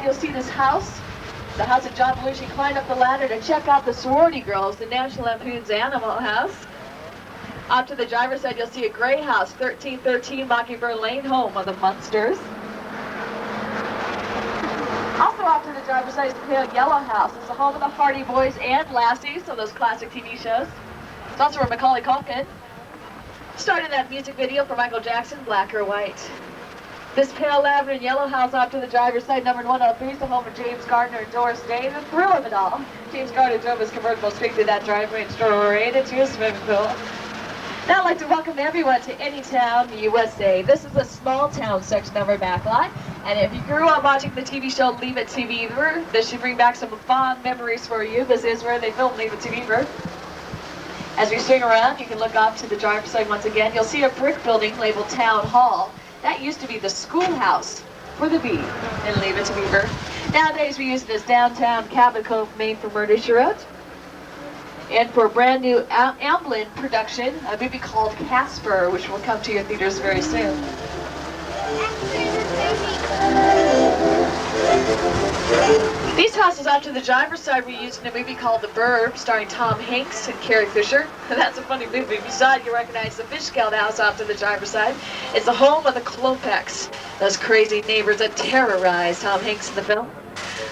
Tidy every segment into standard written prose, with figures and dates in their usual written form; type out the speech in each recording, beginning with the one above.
you'll see this house, the house of John Belushi. Climbed up the ladder to check out the sorority girls, the National Lampoon's Animal House. Off to the driver's side, you'll see a gray house, 1313 Mockingbird Lane, home of the Munsters. Also off to the driver's side is the pale yellow house. It's the home of the Hardy Boys and Lassie, so those classic TV shows. It's also where Macaulay Culkin started that music video for Michael Jackson, Black or White. This pale lavender and yellow house off to the driver's side, number 103, is the home of James Gardner and Doris Day, the thrill of it all. James Gardner drove his convertible straight through that driveway and straight into a swimming pool. Now I'd like to welcome everyone to Anytown, USA. This is a small town section of our backlot. And if you grew up watching the TV show Leave It to Beaver, this should bring back some fond memories for you. This is where they filmed Leave It to Beaver. As we swing around, you can look off to the driver's side once again. You'll see a brick building labeled Town Hall. That used to be the schoolhouse for the Bee in Leave It to Beaver. Nowadays we use it as downtown Cabot Cove, Maine for Murder, She Wrote. And for a brand new Amblin production, a movie called Casper, which will come to your theaters very soon. These houses off to the driver's side were used in a movie called The Burb, starring Tom Hanks and Carrie Fisher. That's a funny movie. If you saw it, you recognize the Fishkill house off to the driver's side. It's the home of the Klopeks, those crazy neighbors that terrorized Tom Hanks in the film.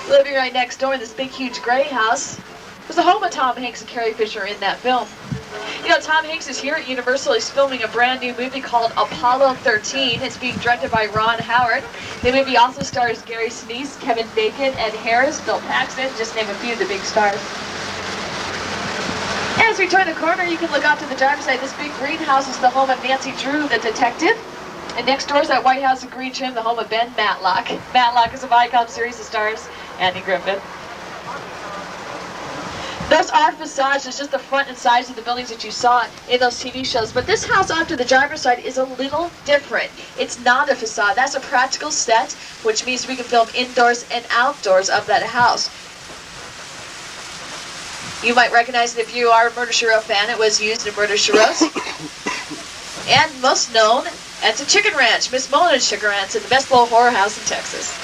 Living right next door in this big, huge gray house was the home of Tom Hanks and Carrie Fisher in that film. You know, Tom Hanks is here at Universal. He's filming a brand new movie called Apollo 13. It's being directed by Ron Howard. The movie also stars Gary Sinise, Kevin Bacon, Ed Harris, Bill Paxton, just name a few of the big stars. As we turn the corner, you can look out to the driver's side. This big greenhouse is the home of Nancy Drew, the detective. And next door is that White House of green trim, the home of Ben Matlock. Matlock is a Viacom series that stars Andy Griffith. Those are facades, it's just the front and sides of the buildings that you saw in those TV shows. But this house off to the driver's side is a little different. It's not a facade, that's a practical set, which means we can film indoors and outdoors of that house. You might recognize it if you are a Murder, She Wrote fan. It was used in Murder, She Wrote. And most known as the Chicken Ranch, Miss Mullen's Chicken Ranch, in the best little horror house in Texas.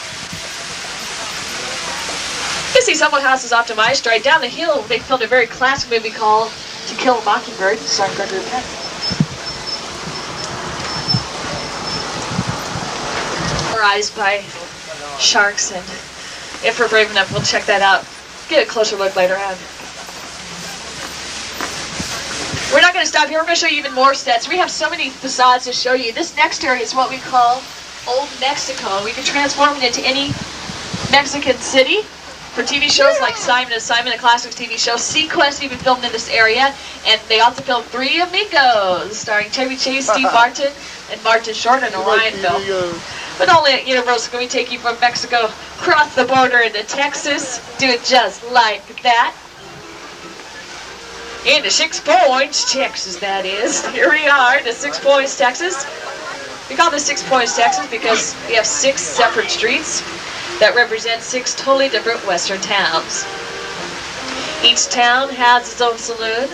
You see several houses off to my stride. Down the hill, they filmed a very classic movie called To Kill a Mockingbird, starring Gregory Peck. Terrorized by sharks, and if we're brave enough, we'll check that out. Get a closer look later on. We're not going to stop here. We're going to show you even more sets. We have so many facades to show you. This next area is what we call Old Mexico. We can transform it into any Mexican city. For TV shows like Simon and Simon, a classic TV show, Sequest even filmed in this area, and they also filmed Three Amigos, starring Chevy Chase, Steve Martin, and Martin Short, and Orion film. But only at Universal can we take you from Mexico, cross the border into Texas, do it just like that. Into 6 Points, Texas, that is. Here we are, into 6 Points, Texas. We call this 6 Points, Texas, because we have 6 separate streets that represent 6 totally different western towns. Each town has its own saloon,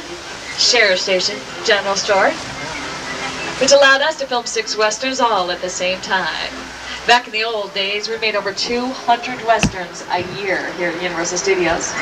sheriff station, general store, which allowed us to film 6 westerns all at the same time. Back in the old days, we made over 200 westerns a year here at Universal Studios.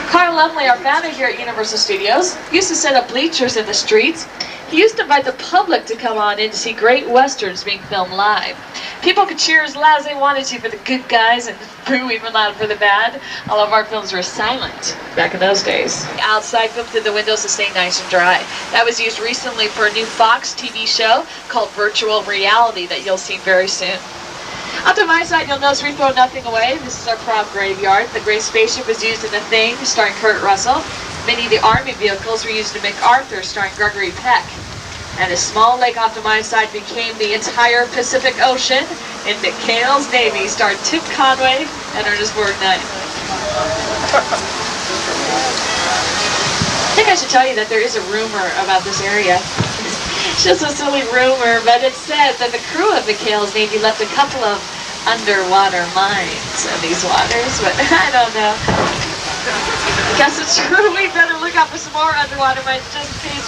Carl Lumley, our founder here at Universal Studios, used to set up bleachers in the streets. He used to invite the public to come on in to see great westerns being filmed live. People could cheer as loud as they wanted to for the good guys and boo even loud for the bad. All of our films were silent back in those days. Outside, filmed through the windows to stay nice and dry. That was used recently for a new Fox TV show called Virtual Reality that you'll see very soon. Up to my side, you'll notice we throw nothing away. This is our prop graveyard. The gray spaceship was used in The Thing, starring Kurt Russell. Many of the Army vehicles were used to make Arthur, starring Gregory Peck. And a small lake off to my side became the entire Pacific Ocean in McNeil's Navy, starred Tip Conway and Ernest Borgnine. I think I should tell you that there is a rumor about this area. It's just a silly rumor, but it's said that the crew of McNeil's Navy left a couple of underwater mines in these waters, but I don't know. Guess it's true. We better look out for some more underwater mines just in case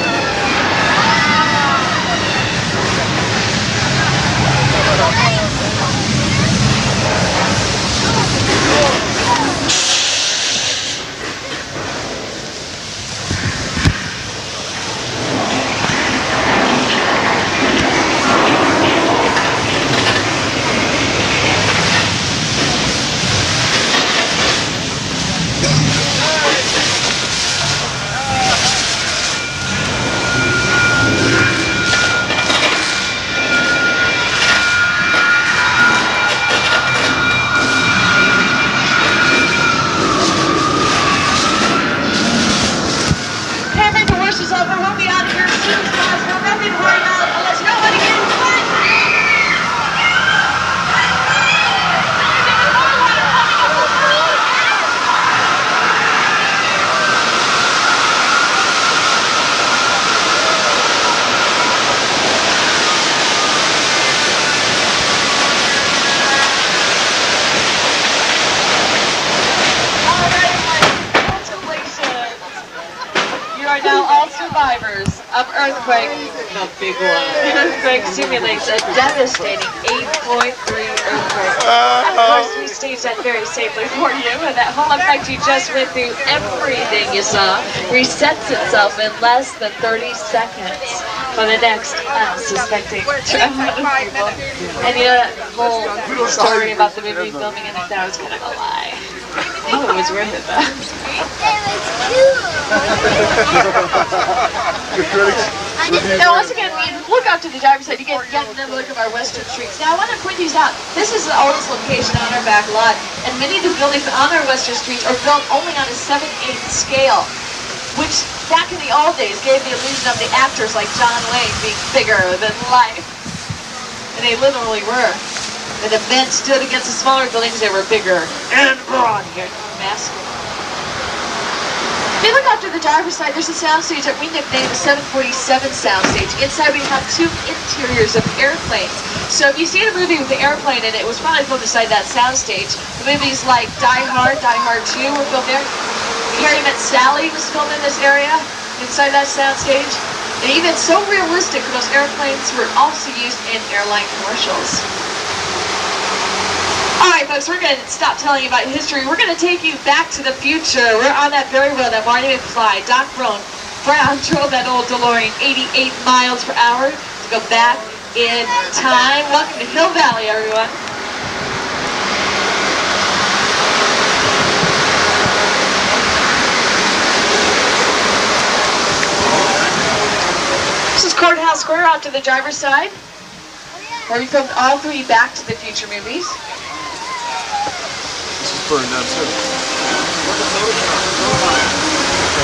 earthquake. A big one. The earthquake simulates a devastating 8.3 earthquake. Of course, we staged that very safely for you, and that whole effect you just went through, everything you saw resets itself in less than 30 seconds for the next unsuspecting traveler people. And you know that whole story about the movie filming in that was kind of a lie. Oh, it was worth it though. Now, once again, we look out to the driver's side. You get another look of our western streets. Now, I want to point these out. This is the oldest location on our back lot, and many of the buildings on our western streets are built only on a 7/8 scale, which back in the old days gave the illusion of the actors like John Wayne being bigger than life. And they literally were. When the men stood against the smaller buildings, they were bigger and broader, masculine. If you look out to the driver's side, there's a soundstage that we nicknamed the 747 soundstage. Inside we have 2 interiors of airplanes. So if you see a movie with the airplane in it, it was probably filmed inside that soundstage. The movies like Die Hard 2 were filmed there. Harry Met Sally was filmed in this area, inside that soundstage. And even so realistic, those airplanes were also used in airline commercials. Alright folks, we're going to stop telling you about history. We're going to take you back to the future. We're on that very road that Marty McFly, Doc Brown drove that old DeLorean 88 miles per hour to go back in time. Welcome to Hill Valley, everyone. This is Courthouse Square out to the driver's side, where we filmed all 3 Back to the Future movies.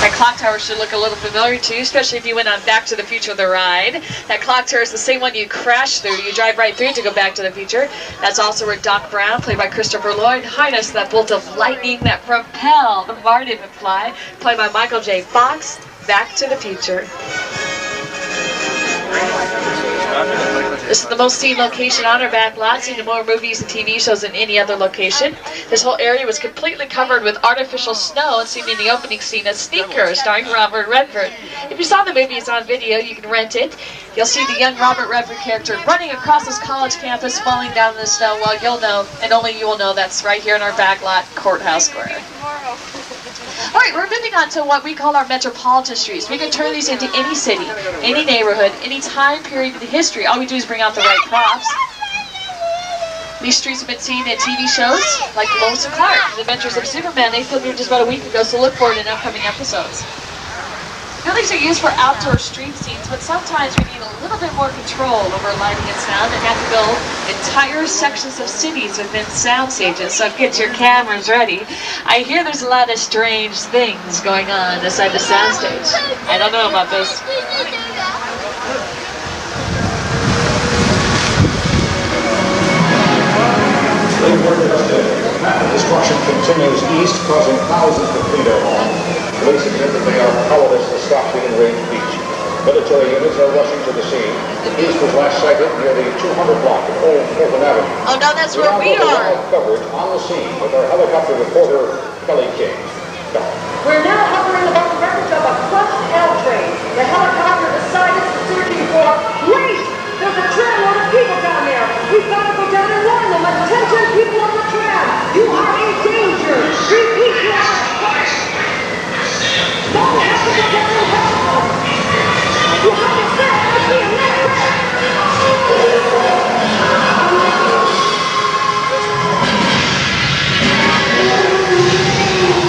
That clock tower should look a little familiar to you, especially if you went on Back to the Future the ride. That clock tower is the same one you crash through. You drive right through to go Back to the Future. That's also where Doc Brown, played by Christopher Lloyd, harnessed that bolt of lightning that propelled Marty McFly, played by Michael J. Fox, Back to the Future. This is the most seen location on our back lot, seen in more movies and TV shows than any other location. This whole area was completely covered with artificial snow and seen in the opening scene as Sneaker, starring Robert Redford. If you saw the movies on video, you can rent it. You'll see the young Robert Redford character running across his college campus, falling down in the snow. Well, you'll know, and only you will know, that's right here in our back lot, Courthouse Square. Alright, we're moving on to what we call our metropolitan streets. We can turn these into any city, any neighborhood, any time period in history. All we do is bring out the right props. These streets have been seen in TV shows like Lois and Clark, The Adventures of Superman. They filmed here just about a week ago, so look for it in upcoming episodes. Buildings are used for outdoor street scenes, but sometimes we need a little bit more control over lighting and sound and have to build entire sections of cities within sound stages, so get your cameras ready. I hear there's a lot of strange things going on inside the sound stage. I don't know about this. Destruction continues east, causing thousands to flee their homes. Police admit that they are powerless to stop the enraged beach. Military units are rushing to the scene. The beast was last sighted near the 200 block of Old Fulton Avenue. Oh no, that's where we are. Coverage on the scene with our helicopter reporter, Kelly King. We're now hovering above the wreckage of a crushed L train. The helicopter decided to searching for. Wait! There's a trainload of people down there. We've got to go down and warn them. Attention, people on the tram. You are in danger. Repeat, you are. Don't have to go down and help them. You have to stay. I see a minute.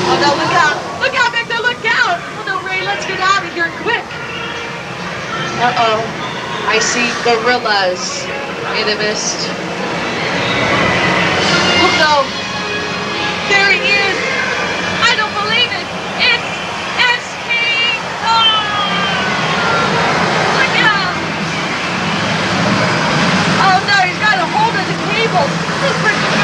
Oh no, look out! Look out, Victor, look out! Oh no, Ray, let's get out of here quick! Uh-oh. I see gorillas in the mist. Oh no! There he is! I don't believe it! It's King! Oh! Look out! Oh no, he's got a hold of the cables! This is pretty good!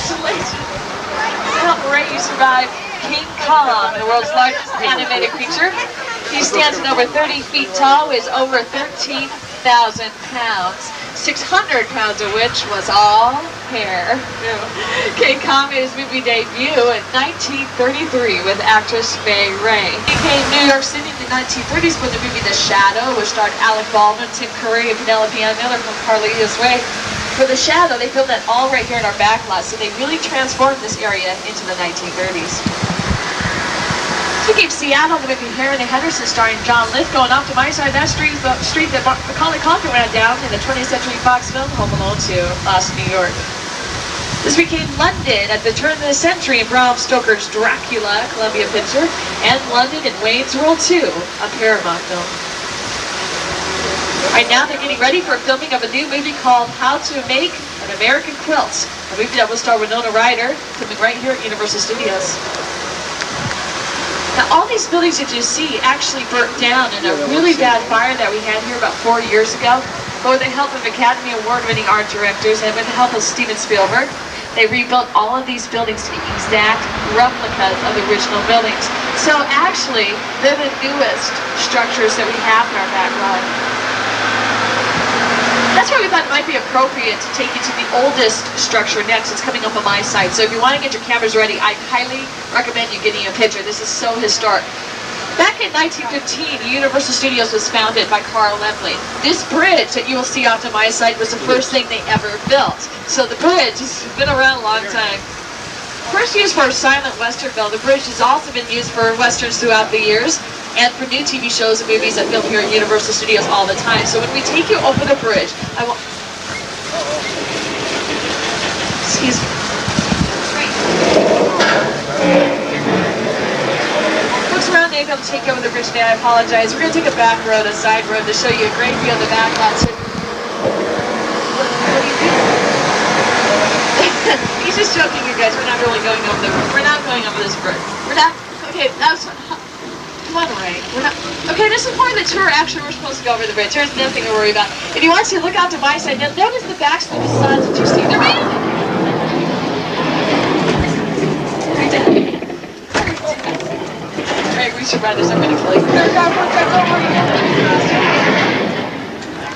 Congratulations. Help Ray, you survived King Kong, the world's largest animated creature. He stands at over 30 feet tall, weighs over 13,000 pounds, 600 pounds of which was all hair. King Kong made his movie debut in 1933 with actress Vieira. He came to New York City in the 1930s for the movie The Shadow, which starred Alec Baldwin, Tim Curry, and Penelope Ann Miller from Carlito's Way. For The Shadow, they filmed that all right here in our back lot, so they really transformed this area into the 1930s. Speaking of Seattle, the movie Pereira and Henderson starring John Lithgow, and off to my side, that street that Macaulay Culkin ran down in the 20th Century Fox film Home Alone 2, Lost in New York. This became London at the turn of the century in Bram Stoker's Dracula, Columbia Picture, and London in Wayne's World 2, a Paramount film. Right now they're getting ready for filming of a new movie called How to Make an American Quilt, a movie that will star Winona Ryder, filming right here at Universal Studios. Now, all these buildings that you see actually burnt down in a really bad fire that we had here about 4 years ago. But with the help of Academy Award-winning art directors and with the help of Steven Spielberg, they rebuilt all of these buildings to be exact replicas of the original buildings. So actually, they're the newest structures that we have in our back lot. That's why we thought it might be appropriate to take you to the oldest structure next. It's coming up on my site. So if you want to get your cameras ready, I highly recommend you getting a picture. This is so historic. Back in 1915, Universal Studios was founded by Carl Laemmle. This bridge that you will see off to my site was the first thing they ever built. So the bridge has been around a long time. First used for a silent western film, the bridge has also been used for westerns throughout the years, and for new TV shows and movies that film here at Universal Studios all the time. So when we take you over the bridge, I will... Excuse me. Folks around the able to take over the bridge today, I apologize. We're going to take a back road, a side road, to show you a great view of the back lots. What do you think? He's just joking, you guys. We're not really going over the bridge. We're not going over this bridge. We're not... Okay, that's... Come on, Ray. We're not... Okay, this is part of the tour. Actually, we're supposed to go over the bridge. There's nothing to worry about. If you want to look out to my side, now notice the backs of the facades that you see. They're made of... Ray, we should run this. I'm going to kill you.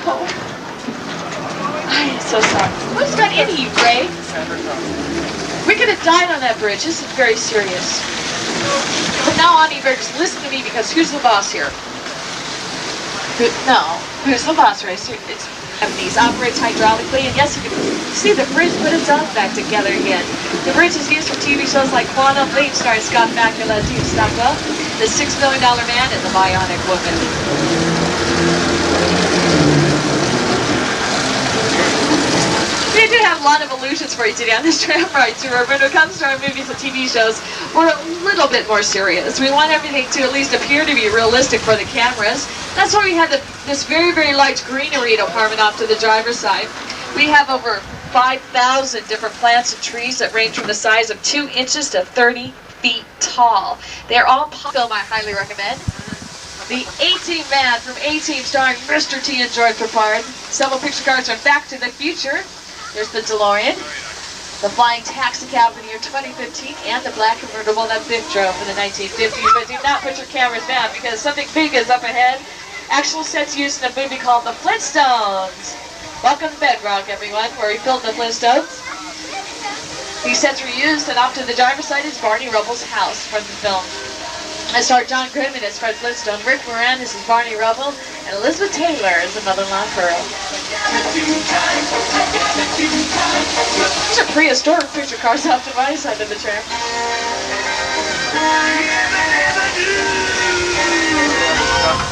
Oh. I am so sorry. What's got into you, Ray? We could have died on that bridge. This is very serious. From now on, you better just listen to me, because who's the boss here? Who's the boss, Ray? It's Japanese. Operates hydraulically, and yes, you can see the bridge put itself back together again. The bridge is used for TV shows like Quantum Leap, starring Scott Bakula and Steve Stockwell, The $6 Million Man, and The Bionic Woman. We do have a lot of illusions for you today on this tram ride tour, but when it comes to our movies and TV shows, we're a little bit more serious. We want everything to at least appear to be realistic for the cameras. That's why we have this very, very large greenery department off to the driver's side. We have over 5,000 different plants and trees that range from the size of 2 inches to 30 feet tall. They're all film I highly recommend. The A-Team band from A-Team starring Mr. T and George Papard. Several picture cards from Back to the Future. There's the DeLorean, the flying taxi cab from the year 2015, and the black convertible that Biff drove in the 1950s. But do not put your cameras down, because something big is up ahead. Actual sets used in a movie called The Flintstones. Welcome to Bedrock, everyone, where we filmed The Flintstones. These sets were used, and off to the driver's side is Barney Rubble's house from the film. I star John Goodman as Fred Flintstone, Rick Moranis as Barney Rubble, and Elizabeth Taylor as the mother-in-law Pearl. These are prehistoric picture cars off to my side of the tram.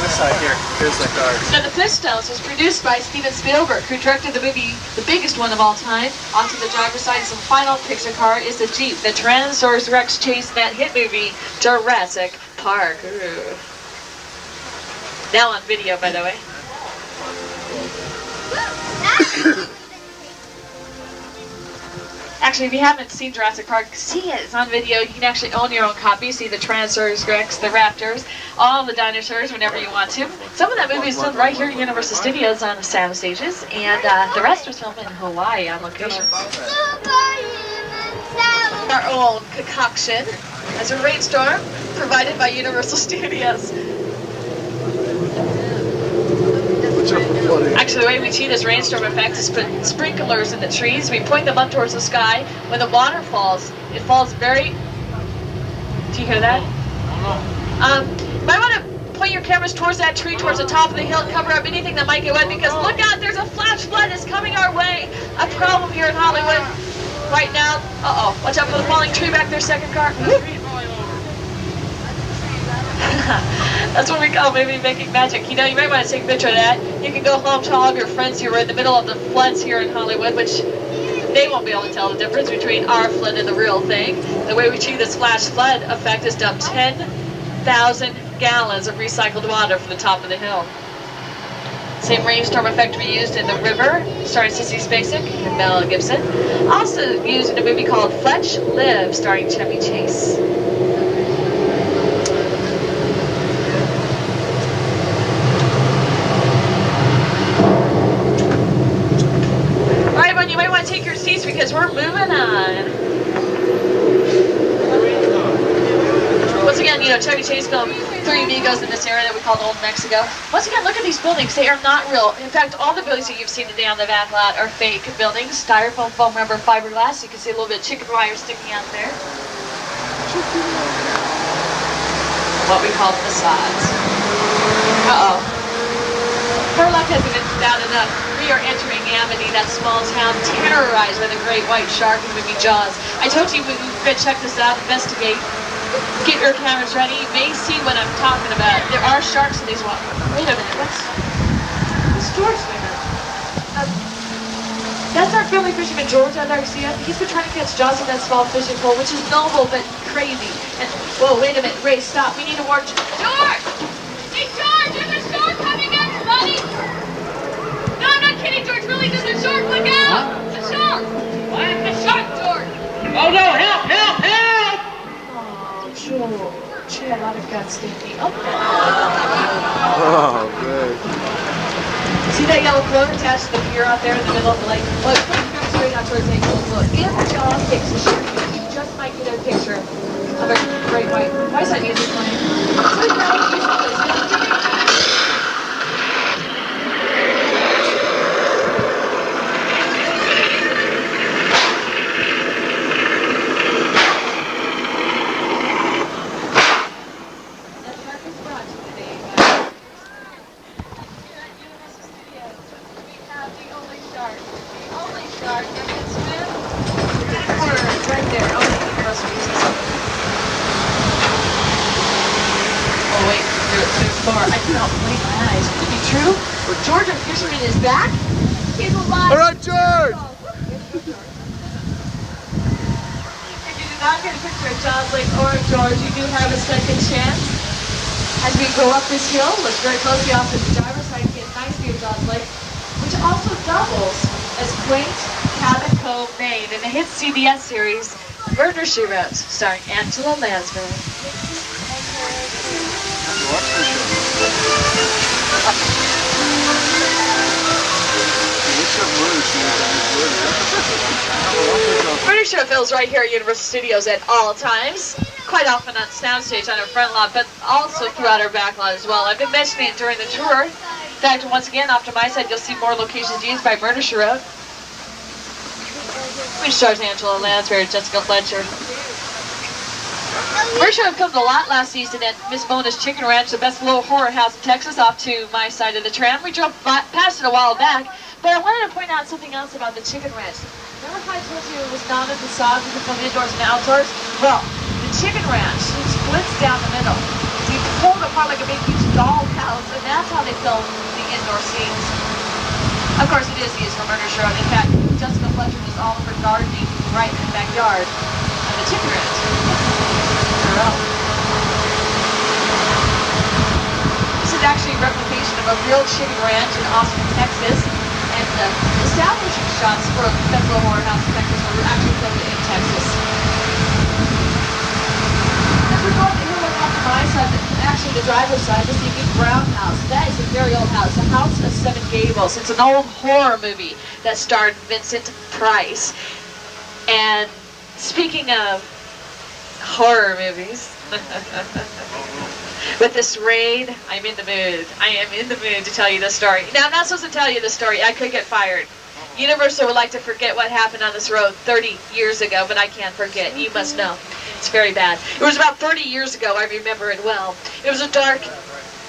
This side here, here's the cars. Now, The Flintstones was produced by Steven Spielberg, who directed the movie, the biggest one of all time. Onto the driver's side, some final picture car is the Jeep, the Tyrannosaurus Rex chased that hit movie, Jurassic Park. Ooh. Now on video, by the way. Actually, if you haven't seen Jurassic Park, see it. It's on video. You can actually own your own copy. See the Tyrannosaurus Rex, the Raptors, all the dinosaurs whenever you want to. Some of that movie is filmed right here at Universal Studios on the sound stages, and the rest was filmed in Hawaii on location. own concoction as a rainstorm provided by Universal Studios. Actually, the way we achieve this rainstorm effect is put sprinklers in the trees. We point them up towards the sky. When the water falls, it falls very... Do you hear that? You might want to point your cameras towards that tree, towards the top of the hill, cover up anything that might get wet, because look out, there's a flash flood that's coming our way. A problem here in Hollywood right now. Uh-oh, watch out for the falling tree back there, second car. That's what we call maybe making magic. You know, you might want to take a picture of that. You can go home to all of your friends who are in the middle of the floods here in Hollywood, which they won't be able to tell the difference between our flood and the real thing. The way we achieve this flash flood effect is dump 10,000 gallons of recycled water from the top of the hill. Same rainstorm effect we used in The River, starring Sissy Spacek and Mel Gibson. Also used in a movie called Fletch Live, starring Chevy Chase. You might want to take your seats because we're moving on. Once again, you know, Chevy Chase filmed 3 Amigos in this area that we call Old Mexico. Once again, look at these buildings. They are not real. In fact, all the buildings that you've seen today on the back lot are fake buildings. Styrofoam, foam, rubber, fiberglass. You can see a little bit of chicken wire sticking out there. What we call facades. Uh-oh. Her luck hasn't been bad enough. We are entering Amity, that small town terrorized by the great white shark in the movie Jaws. I told you we could check this out, investigate, get your cameras ready. You may see what I'm talking about. There are sharks in these waters. Wait a minute, what's George doing now? That's our friendly fisherman George out there, see him? He's been trying to catch Jaws in that small fishing pole, which is noble but crazy. And whoa, wait a minute, Ray, stop. We need to warn George! Hey George, there's a shark coming in, buddy! No, I'm not kidding, George. Really, there's a shark. Look out! A shark! What? A shark, George! Oh no! Help! Help! Help! Oh, George. She had a lot of guts, didn't he? Oh, good. See that yellow float attached to the pier out there in the middle of the lake? Look, come straight out towards the ankle. Look, if John takes a shark, you just might get a picture of a great white. Why is that music playing? All right, George! If you do not get a picture of John's Lake or George, you do have a second chance. As we go up this hill, look very closely off to the driver's side to get a nice view of John's Lake, which also doubles as quaint cabin cove made in the hit CBS series Murder, She Wrote, starring Angela Lansbury. Murder Show films right here at Universal Studios at all times. Quite often on soundstage on our front lot, but also throughout our back lot as well. I've been mentioning it during the tour. In fact, once again, off to my side, you'll see more locations used by Murder, She Wrote, which stars Angela Lansbury and Jessica Fletcher. Murder Show filmed a lot last season at Miss Mona's Chicken Ranch, the best little horror house in Texas, off to my side of the tram. We drove past it a while back, but I wanted to point out something else about the Chicken Ranch. Remember how I told you it was not a facade, you could film indoors and outdoors? Well, the Chicken Ranch splits down the middle. So you pull it apart like a big huge dollhouse, and that's how they film the indoor scenes. Of course, it is used for Murder She Wrote. In fact, Jessica Fletcher does all of her gardening right in the backyard of the Chicken Ranch. This is actually a replication of a real chicken ranch in Austin, Texas, and the establishing shots for a federal horror house in Texas were actually filmed in Texas. As we go up the hill and off to my side, actually the driver's side, you'll see a big brown house. That is a very old house, the House of Seven Gables. It's an old horror movie that starred Vincent Price. And speaking of horror movies. With this raid, I'm in the mood. I am in the mood to tell you the story. Now, I'm not supposed to tell you the story. I could get fired. Universal would like to forget what happened on this road 30 years ago, but I can't forget. You must know. It's very bad. It was about 30 years ago. I remember it well. It was a dark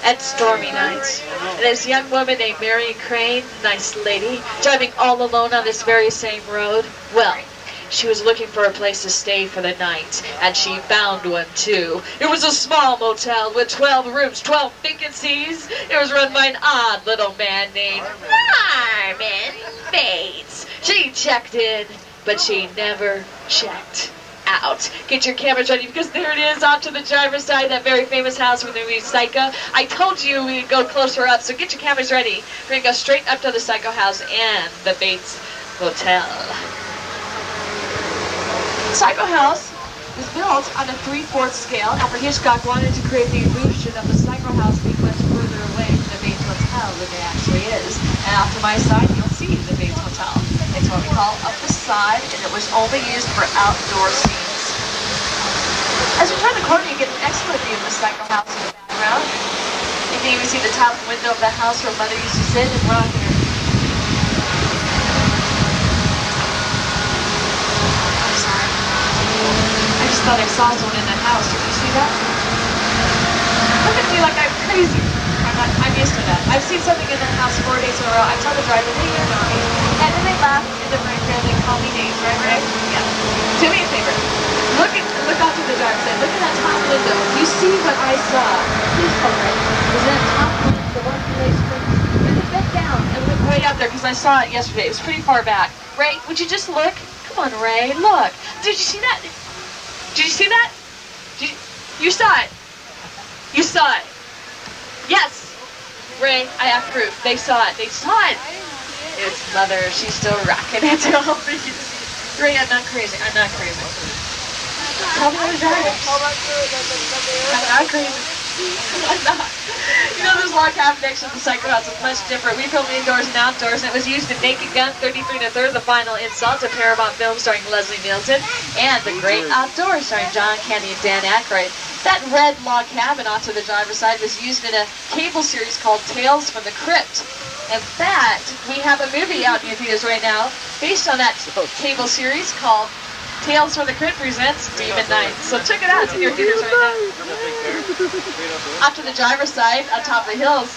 and stormy night. And this young woman named Mary Crane, nice lady, driving all alone on this very same road. Well, she was looking for a place to stay for the night, and she found one too. It was a small motel with 12 rooms, 12 vacancies. It was run by an odd little man named Norman Bates. She checked in, but she never checked out. Get your cameras ready, because there it is off to the driver's side, that very famous house from the movie Psycho. I told you we'd go closer up, so get your cameras ready. We're going to go straight up to the Psycho house and the Bates Hotel. Psycho House was built on a 3/4 scale. Alfred Hitchcock wanted to create the illusion of the Psycho House being much further away from the Bates Hotel than it actually is. And off to my side, you'll see the Bates Hotel. It's what we call up the side, and it was only used for outdoor scenes. As we turn the corner, you get an excellent view of the Psycho House in the background. You can even see the top window of the house where Mother used to sit, and we're on here. I just thought I saw someone in that house. Did you see that? Look at me like I'm crazy. I'm used to that. I've seen something in that house 4 days in a row. I tell the driver, hey, you're naughty. And then they laugh in the very friendly, call me names, right, Ray? Yeah. Do me a favor. Look out to the driver. Say, look at that top window. You see what I saw? Please tell me. Was that top window, the one place? And then bend down and look way up there, because I saw it yesterday. It was pretty far back. Ray, would you just look? Come on, Ray, look. Did you see that? Did you see that? You saw it. You saw it. Yes. Ray, I have proof. They saw it. They saw it. It's Mother. She's still rocking it. Ray, I'm not crazy. I'm not crazy. Tell me how to drive it. I'm not crazy. I'm not. You know, this log cabin next to the Psycho House is much different. We filmed indoors and outdoors, and it was used in Naked Gun 33 1/3, the final insult, a Paramount film starring Leslie Nielsen, and The Great Outdoors starring John Candy and Dan Aykroyd. That red log cabin off to the driver's side was used in a cable series called Tales from the Crypt. In fact, we have a movie out in theaters right now based on that cable series called Tales from the Crypt presents Demon Night. So check it out. It's in your theaters right now. Off to the driver's side, on top of the hills,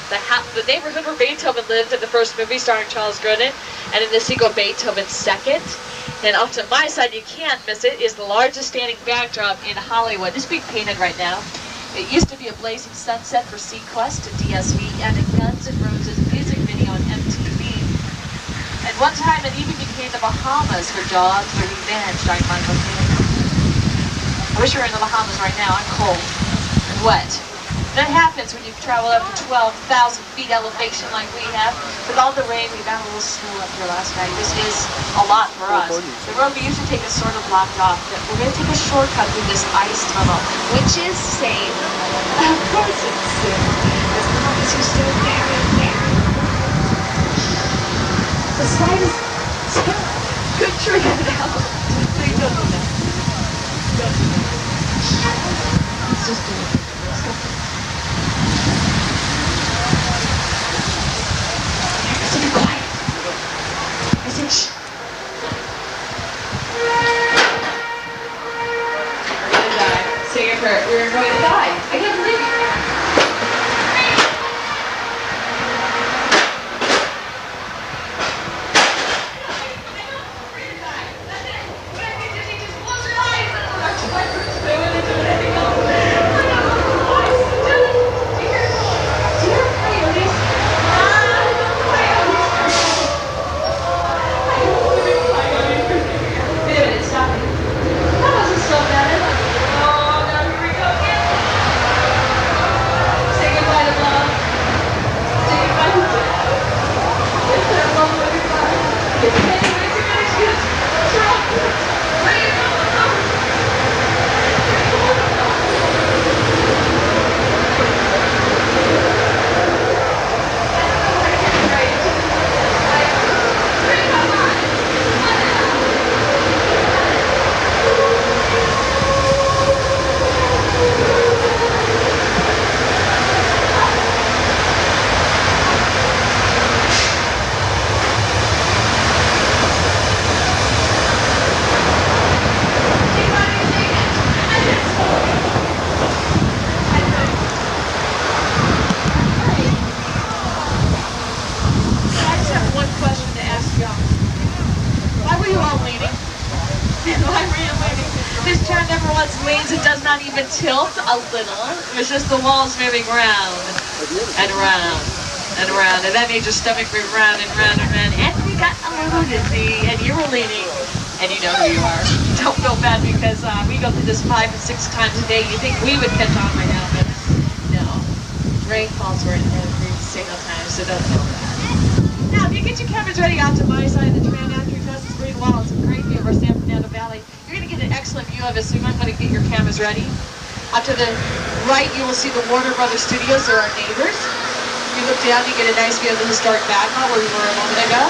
the neighborhood where Beethoven lived in the first movie starring Charles Grodin, and in the sequel Beethoven's Second. And off to my side, you can't miss it, is the largest standing backdrop in Hollywood. It's being painted right now. It used to be a blazing sunset for Sequest and DSV, and a Guns N' Roses music video on MTV. At one time, it even became the Bahamas for Dogs for Revenge, starring Michael Kennitt. I wish we were in the Bahamas right now. I'm cold and wet. That happens when you travel up to 12,000 feet elevation like we have. With all the rain, we got a little snow up here last night. This is a lot for us. The road we usually take is sort of blocked off, but we're going to take a shortcut through this ice tunnel, which is safe. Of course it's safe. As long as you stay very, very the slightest good tree now. Please don't do that. Don't do that. Let's just do it. Let's go. I said, be quiet. I said, shh. We're gonna die. Say a prayer. We're going to die. I can't believe it. on number one's wings, it does not even tilt a little. It was just the walls moving round and round and round. And that made your stomach move round and round and round. And you got a little dizzy, and you were leaning. And you know who you are. Don't feel bad because we go through this 5 and 6 times a day. You think we would catch on by now, but no. Rain falls right every single time, so don't feel bad. Now, if you get your cameras ready out to my side of the tram after you cross this green wall, it's a great view over San Fernando Valley. You're going to get an excellent view of it, so you might want to get your cameras ready. Out to the right, you will see the Warner Brothers Studios. They're our neighbors. If you look down, you get a nice view of the historic Bagma where we were a moment ago.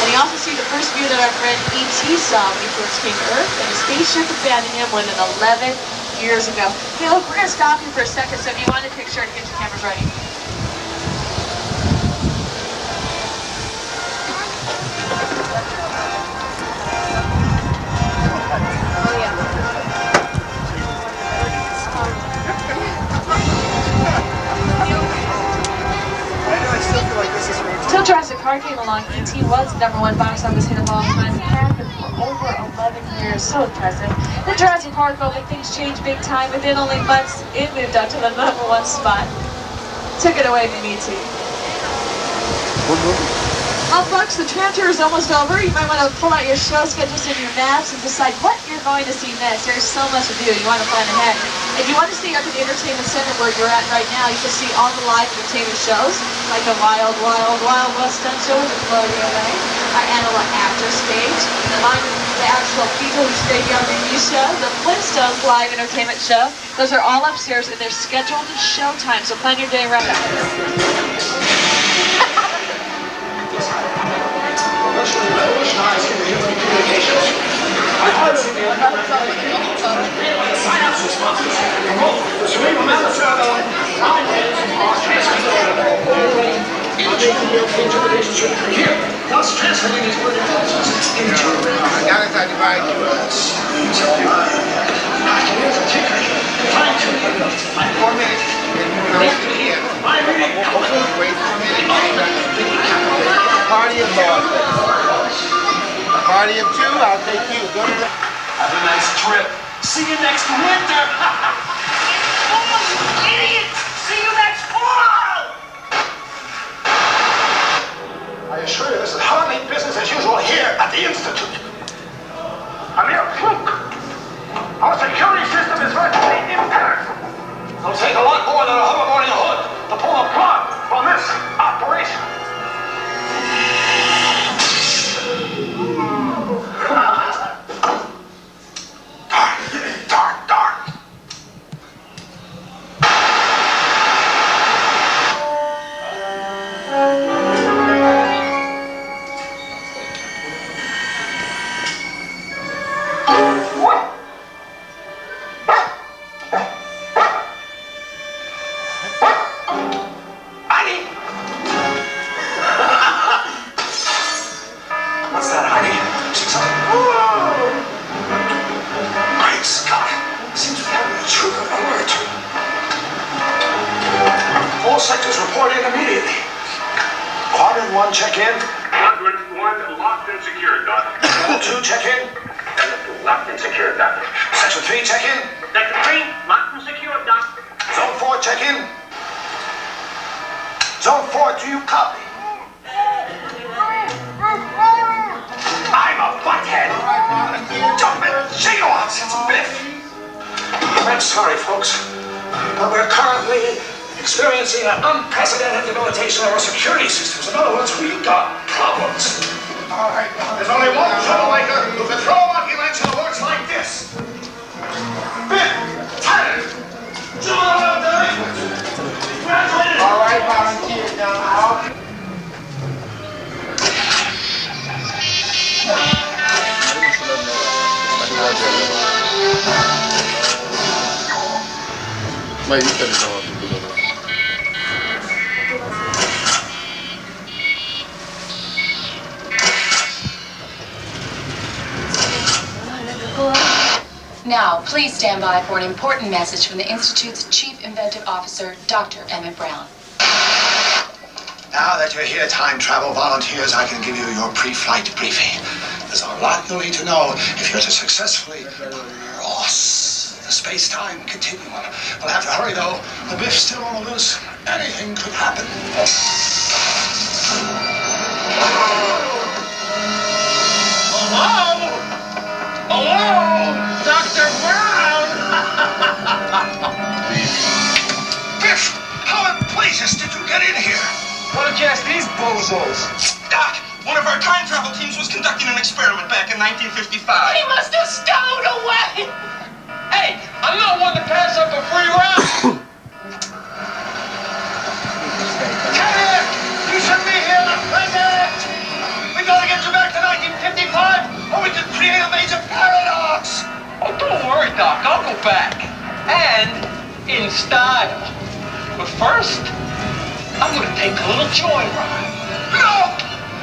And you also see the first view that our friend E.T. saw when he first came to Earth, and a spaceship abandoned him more than 11 years ago. Hey, look, we're going to stop you for a second, so if you want a picture, get your cameras ready. Until Jurassic Park came along, E.T. was the #1 box office hit of all time. It had been for over 11 years. So impressive. Then Jurassic Park opened, things changed big time. Within only months, it moved up to the #1 spot. Took it away from E.T. Well, folks, the tram tour is almost over. You might want to pull out your show schedules and your maps and decide what you're going to see next. There's so much to do. You want to plan ahead. If you want to stay up at the entertainment center where you're at right now, you can see all the live entertainment shows, like the Wild, Wild, Wild West Stunt Show with Florida LA, our Analog Actor Stage, the actual people who stayed young in you show, the Flintstones live entertainment show. Those are all upstairs and they're scheduled showtime, so plan your day around that. Revolutionize human communications. Sign-ups responses. The cerebral melatonin are transmitted interpretations from here, thus translating these word intelligence into Party of 2, I'll take you. Go to the... Have a nice trip. See you next winter. Idiot! See you next fall! I assure you, this is hardly business as usual here at the Institute. A mere fluke. Our security system is virtually impenetrable. It'll take a lot more than a hoverboarding hood to pull the plug from this operation. Darn. What's that, honey? Great Scott! Seems we have a true alert. All sectors report in immediately. Quadrant 1, check in. Quadrant 1, locked and secured, Doc. Level 2, check in. Locked and secured, Doc. Section 3, check in. Sector 3, locked and secured, Doc. Zone 4, check in. Zone 4, do you copy? I'm a butthead. Jumping gigawatts, it's Biff. I'm sorry, folks, but we're currently experiencing an unprecedented debilitation of our security systems. In other words, we've got problems. All right, there's only one troublemaker who can throw a monkey wrench and it works like this. Biff, Tyler, congratulations. All right, volunteer now. Now, please stand by for an important message from the Institute's Chief Inventive Officer, Dr. Emmett Brown. Now that you're here, time travel volunteers, I can give you your pre-flight briefing. There's a lot you'll need to know if you're to successfully cross the space-time continuum. We'll have to hurry, though. The Biff's still on the loose. Anything could happen. Hello? Hello? Dr. Brown? Biff, how in blazes did you get in here? Why don't you ask these bozos? Doc, one of our time travel teams was conducting an experiment back in 1955. He must have stowed away! Hey, I'm not one to pass up a free round! Kennitt, you should be here the present! We gotta get you back to 1955, or we could create a major paradox! Oh, don't worry, Doc. I'll go back. And in style. But first, I'm gonna take a little joyride. No!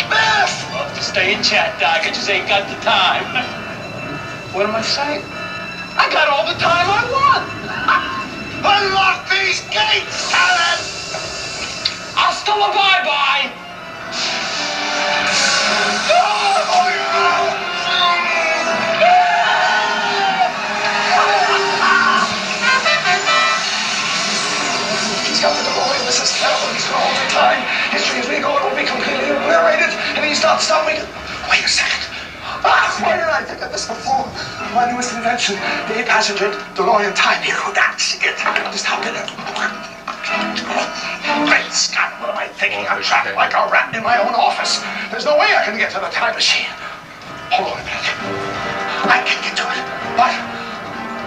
Biff! Love to stay and chat, Doc. I just ain't got the time. What am I saying? I got all the time I want. Unlock these gates, Kennitt! Hasta la bye-bye. He's got the DeLorean. This is terrible. He's going to alter time. History as we go, it will be completely obliterated, and he's not stopping. Wait a second. Why did I think of this before? My newest invention, the 8-passenger DeLorean time hero. That's it. Just hop in it. Great Scott, what am I thinking? I'm trapped like a rat in my own office. There's no way I can get to the time machine. Hold on a minute. I can get to it. But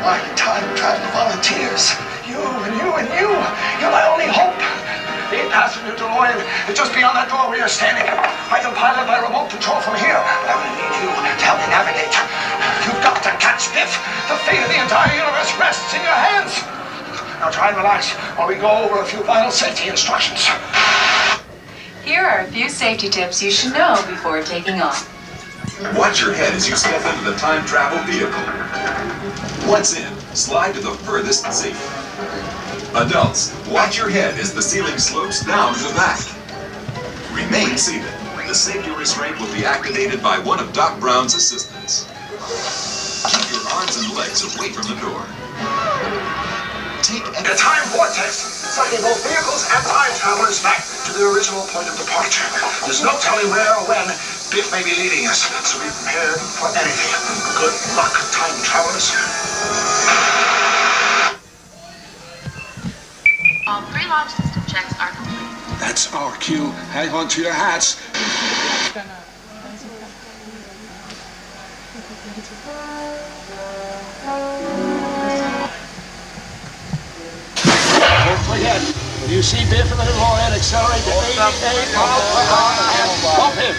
my time travel volunteers. You and you and you. You're my only hope. The 8-passenger DeLorean is just beyond that door where you're standing. I can pilot my remote control from here, but I'm going to need you to help me navigate. You've got to catch Biff. The fate of the entire universe rests in your hands. Now try and relax while we go over a few vital safety instructions. Here are a few safety tips you should know before taking off. Watch your head as you step into the time travel vehicle. Once in, slide to the furthest seat. Adults, watch your head as the ceiling slopes down to the back. Remain seated. The safety restraint will be activated by one of Doc Brown's assistants. Keep your arms and legs away from the door. Take The time vortex, sucking both vehicles and time travelers back to their original point of departure. There's no telling where or when Biff may be leading us, so be prepared for anything. Good luck, time travelers. All pre-launch system checks are complete. That's our cue. Hang on to your hats. Don't forget, when you see Biff in the DeLorean, accelerate to 88 miles per hour and bump him.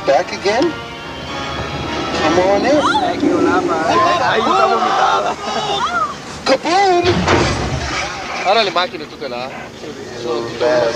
Back again? Come on in. Kaboom! Guarda le macchine tutte là. So bad,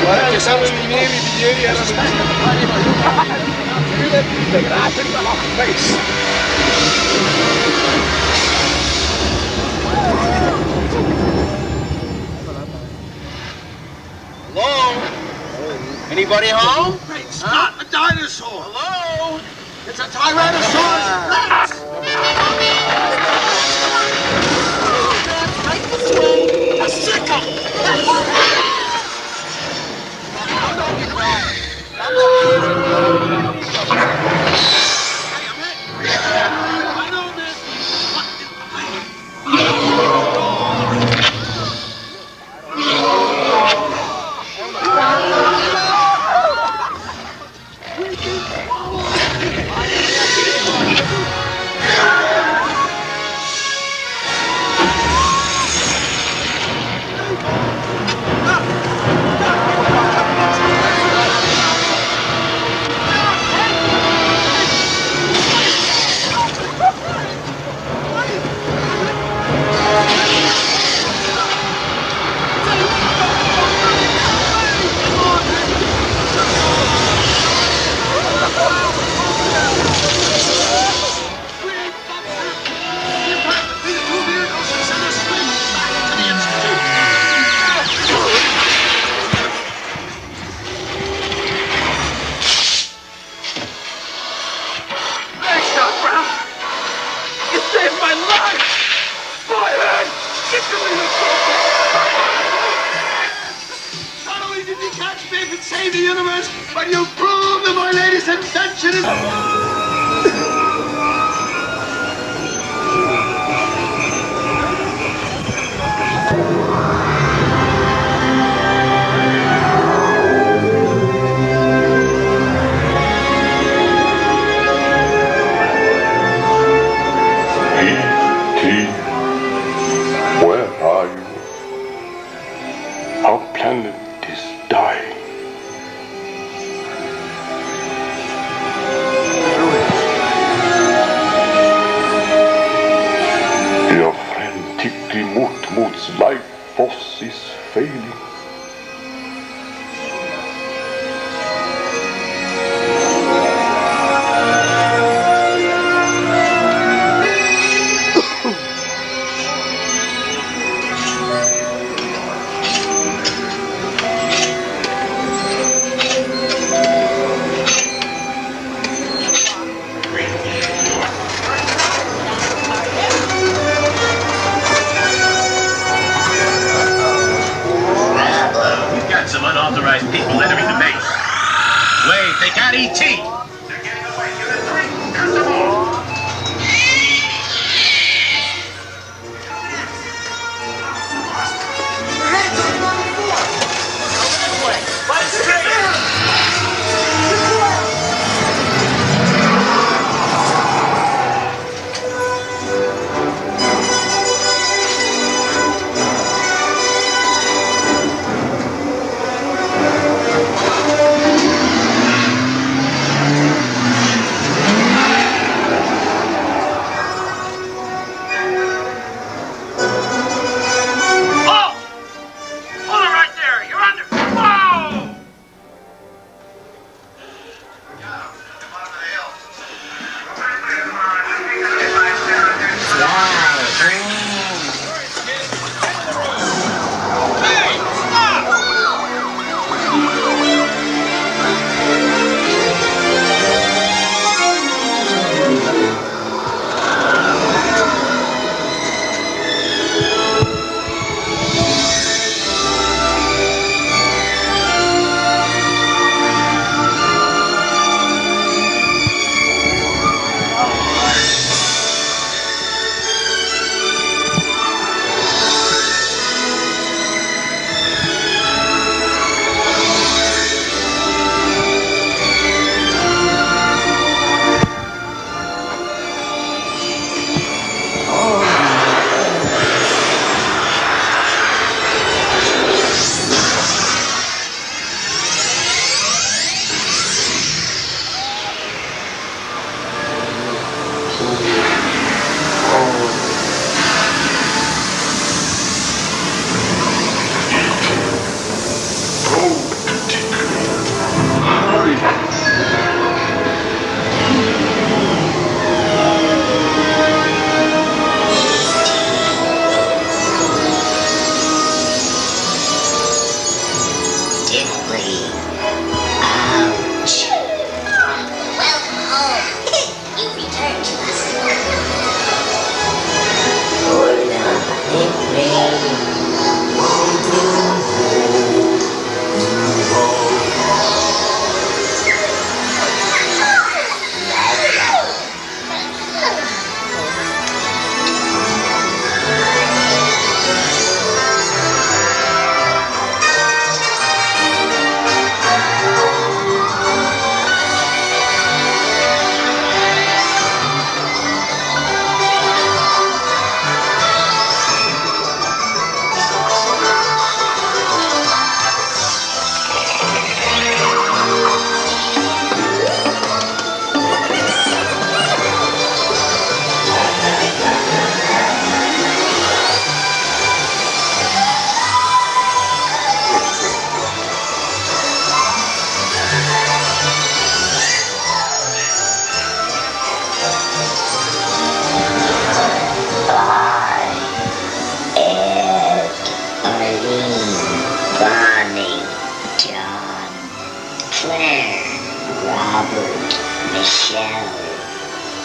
Guarda che sanno i miei ieri erano Hello? Anybody home? It's not a dinosaur! Hello? It's a Tyrannosaurus Rex! Right this way! A sickle! Save the universe, but you prove that my latest invention is... Where are you? Our planet is dying. Your frantically Mutmut's life force is failing.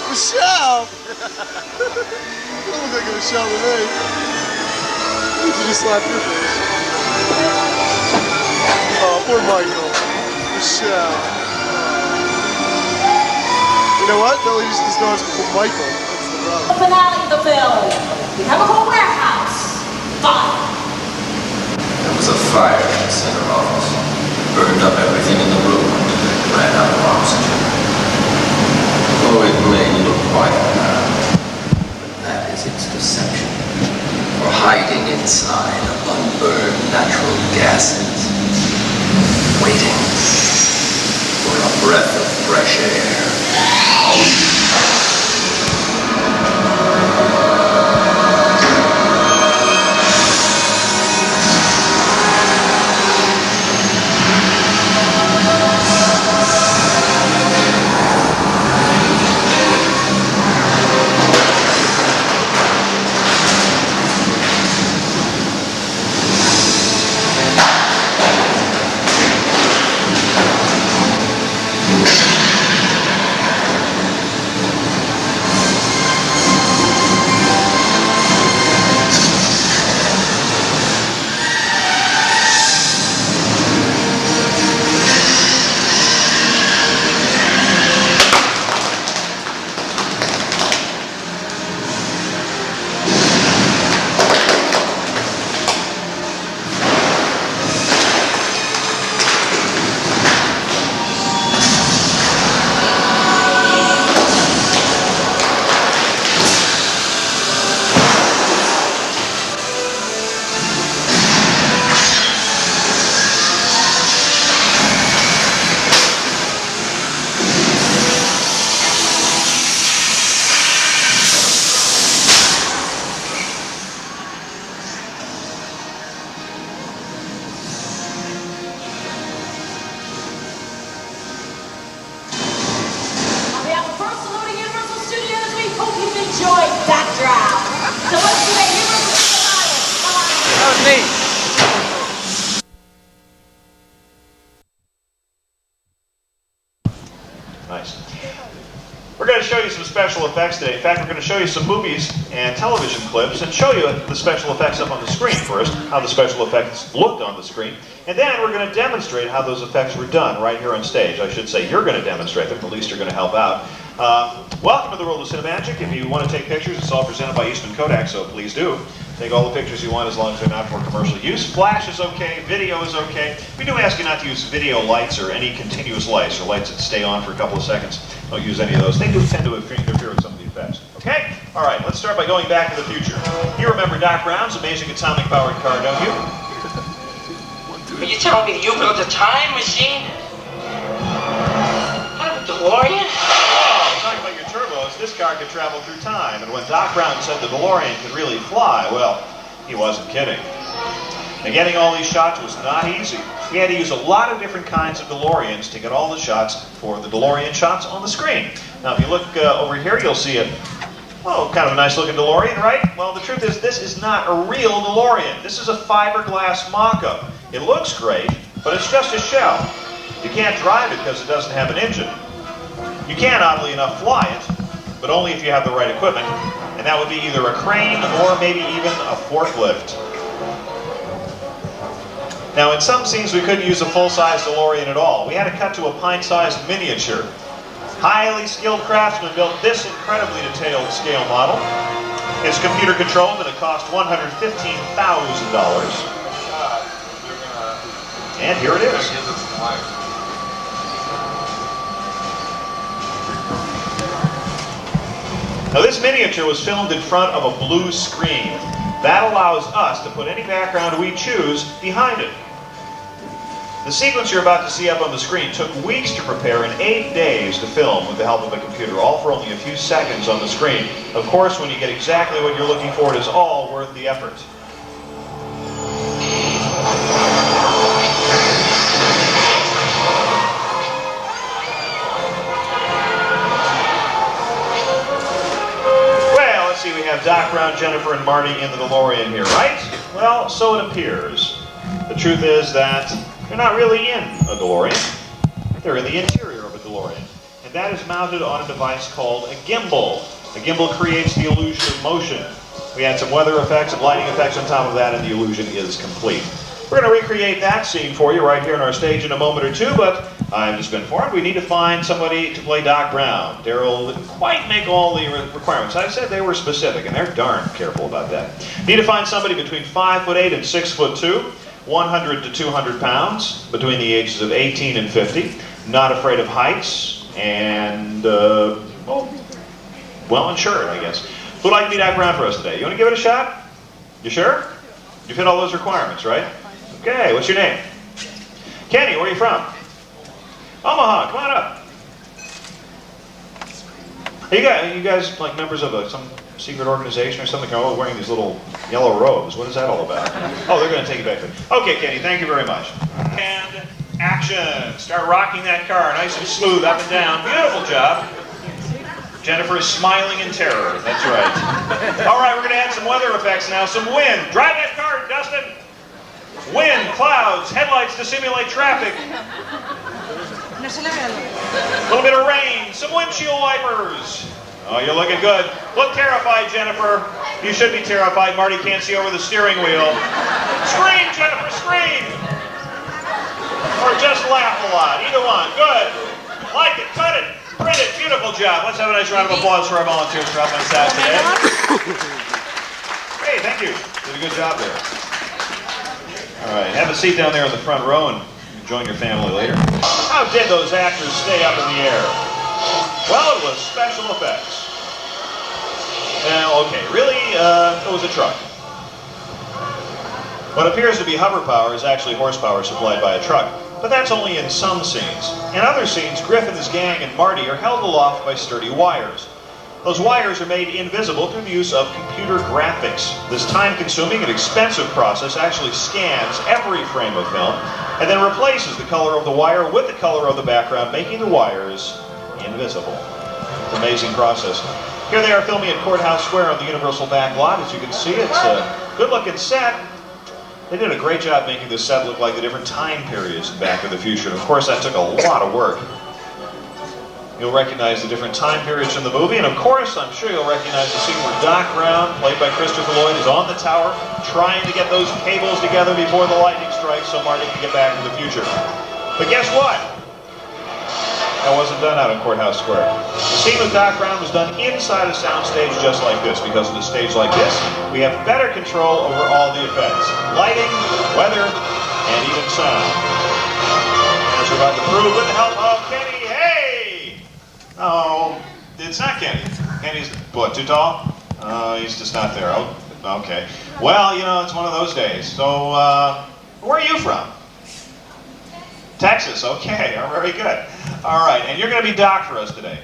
Michelle! You don't look like a Michelle to me. You just slapped your face. Oh, poor Michael. Michelle. You know what? Billy used to start with Michael. That's the problem. The finale of the film. We have a whole warehouse. Fire. There was a fire in the center office. Burned up everything in the room. Ran out of oxygen. Oh, it may look quiet now, but that is its deception. For hiding inside unburned natural gases, waiting for a breath of fresh air. Nice. We're going to show you some special effects today. In fact, we're going to show you some movies and television clips and show you the special effects up on the screen first, how the special effects looked on the screen, and then we're going to demonstrate how those effects were done right here on stage. I should say you're going to demonstrate them, at least you're going to help out. Welcome to the world of Cinemagic. If you want to take pictures, it's all presented by Eastman Kodak, so please do. Take all the pictures you want as long as they're not for commercial use. Flash is okay, video is okay. We do ask you not to use video lights or any continuous lights or lights that stay on for a couple of seconds. Don't use any of those. They do tend to interfere with some of the effects. Okay? All right, let's start by going back to the future. You remember Doc Brown's amazing atomic-powered car, don't you? Are you telling me that you built a time machine? What, a DeLorean? Oh, talking about your turbos, this car could travel through time. And when Doc Brown said the DeLorean could really fly, well, he wasn't kidding. And getting all these shots was not easy. We had to use a lot of different kinds of DeLoreans to get all the shots for the DeLorean shots on the screen. Now, if you look over here, you'll see a, well, kind of a nice looking DeLorean, right? Well, the truth is, this is not a real DeLorean. This is a fiberglass mock-up. It looks great, but it's just a shell. You can't drive it because it doesn't have an engine. You can, oddly enough, fly it, but only if you have the right equipment, and that would be either a crane or maybe even a forklift. Now, in some scenes, we couldn't use a full-size DeLorean at all. We had to cut to a pint-sized miniature. Highly skilled craftsmen built this incredibly detailed scale model. It's computer-controlled, and it cost $115,000. And here it is. Now, this miniature was filmed in front of a blue screen. That allows us to put any background we choose behind it. The sequence you're about to see up on the screen took weeks to prepare and 8 days to film with the help of a computer, all for only a few seconds on the screen. Of course, when you get exactly what you're looking for, it is all worth the effort. Well, let's see, we have Doc Brown, Jennifer, and Marty in the DeLorean here, right? Well, so it appears. The truth is that they're not really in a DeLorean. They're in the interior of a DeLorean. And that is mounted on a device called a gimbal. A gimbal creates the illusion of motion. We add some weather effects and lighting effects on top of that, and the illusion is complete. We're going to recreate that scene for you right here on our stage in a moment or two, but I've just been informed we need to find somebody to play Doc Brown. Daryl didn't quite make all the requirements. I said they were specific, and they're darn careful about that. Need to find somebody between 5'8" and 6'2". 100 to 200 pounds, between the ages of 18 and 50, not afraid of heights, and, well insured, I guess. Who'd like to be Doc Brown for us today? You want to give it a shot? You sure? You fit all those requirements, right? Okay, what's your name? Kenny, where are you from? Omaha, come on up. Hey, you guys like members of some secret organization or something? They're all wearing these little yellow robes. What is that all about? Oh, they're going to take you back there. Okay, Kenny, thank you very much. And action. Start rocking that car nice and smooth up and down. Beautiful job. Jennifer is smiling in terror. That's right. All right, we're going to add some weather effects now. Some wind. Drive that car, Dustin. Wind, clouds, headlights to simulate traffic. A little bit of rain. Some windshield wipers. Oh, you're looking good. Look terrified, Jennifer. You should be terrified. Marty can't see over the steering wheel. Scream, Jennifer, scream! Or just laugh a lot. Either one. Good. Like it, cut it, print it. Beautiful job. Let's have a nice round of applause for our volunteers for helping us out today. Hey, thank you. Did a good job there. All right, have a seat down there in the front row and join your family later. How did those actors stay up in the air? Well, it was special effects. Okay, really, it was a truck. What appears to be hover power is actually horsepower supplied by a truck, but that's only in some scenes. In other scenes, Griff and his gang and Marty are held aloft by sturdy wires. Those wires are made invisible through the use of computer graphics. This time-consuming and expensive process actually scans every frame of film and then replaces the color of the wire with the color of the background, making the wires invisible. It's an amazing process. Here they are filming at Courthouse Square on the Universal back lot. As you can see, it's a good-looking set. They did a great job making this set look like the different time periods in Back to the Future. And of course, that took a lot of work. You'll recognize the different time periods in the movie, and of course, I'm sure you'll recognize the scene where Doc Brown, played by Christopher Lloyd, is on the tower trying to get those cables together before the lightning strikes so Marty can get back to the future. But guess what? That wasn't done out in Courthouse Square. The scene with Doc Brown was done inside a soundstage just like this. Because of a stage like this, we have better control over all the effects. Lighting, weather, and even sound. As we're about to prove with the help of Kenny. Hey! Oh, it's not Kenny. Kenny's, what, too tall? He's just not there. Oh, okay. Well, you know, it's one of those days. So, where are you from? Texas, okay, very good. All right, and you're going to be Doc for us today.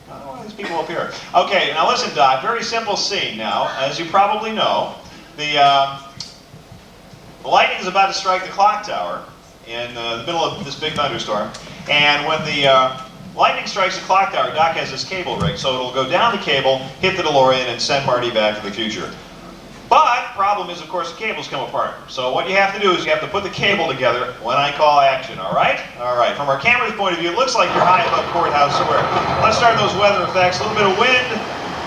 Oh, these people up here. Okay, now listen, Doc, very simple scene now. As you probably know, the lightning is about to strike the clock tower in the middle of this big thunderstorm. And when the lightning strikes the clock tower, Doc has this cable rig, so it'll go down the cable, hit the DeLorean, and send Marty back to the future. But, problem is, of course, the cables come apart. So what you have to do is you have to put the cable together when I call action, all right? All right, from our camera's point of view, it looks like you're high above Courthouse Square. Let's start those weather effects. A little bit of wind,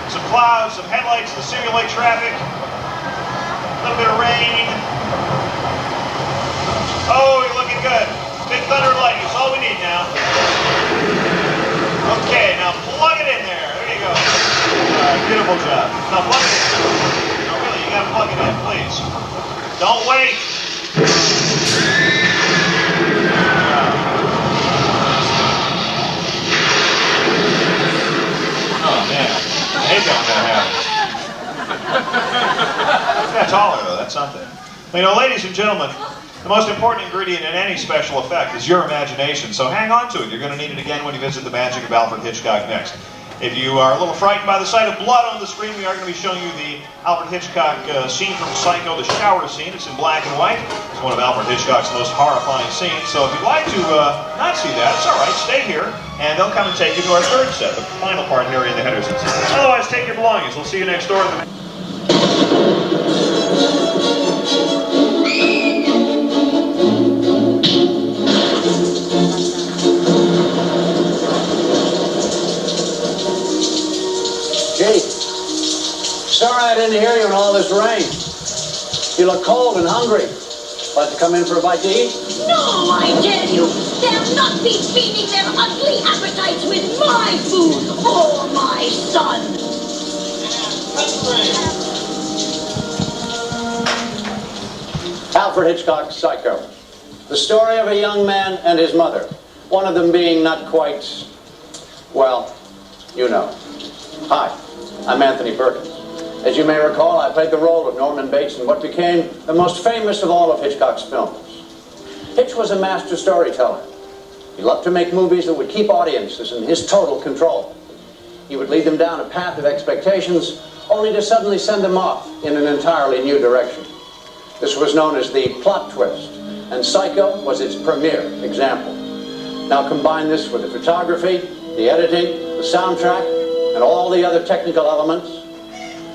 some clouds, some headlights to simulate traffic, a little bit of rain, wait! Oh man, I hate that when that happens. Yeah, taller though, that's something. You know, ladies and gentlemen, the most important ingredient in any special effect is your imagination, so hang on to it. You're going to need it again when you visit the magic of Alfred Hitchcock next. If you are a little frightened by the sight of blood on the screen, we are going to be showing you the Alfred Hitchcock scene from Psycho, the shower scene. It's in black and white. It's one of Alfred Hitchcock's most horrifying scenes. So if you'd like to not see that, it's all right. Stay here, and they'll come and take you to our third set, the final part here in the Hendersons. Otherwise, take your belongings. We'll see you next door at the... Gee, sorry I didn't hear you in all this rain. You look cold and hungry. Like to come in for a bite to eat? No, I tell you, they'll not be feeding their ugly appetites with my food or my son. Alfred Hitchcock's Psycho. The story of a young man and his mother. One of them being not quite, well, you know. Hi, I'm Anthony Perkins. As you may recall, I played the role of Norman Bates in what became the most famous of all of Hitchcock's films. Hitch was a master storyteller. He loved to make movies that would keep audiences in his total control. He would lead them down a path of expectations, only to suddenly send them off in an entirely new direction. This was known as the plot twist, and Psycho was its premier example. Now combine this with the photography, the editing, the soundtrack, and all the other technical elements.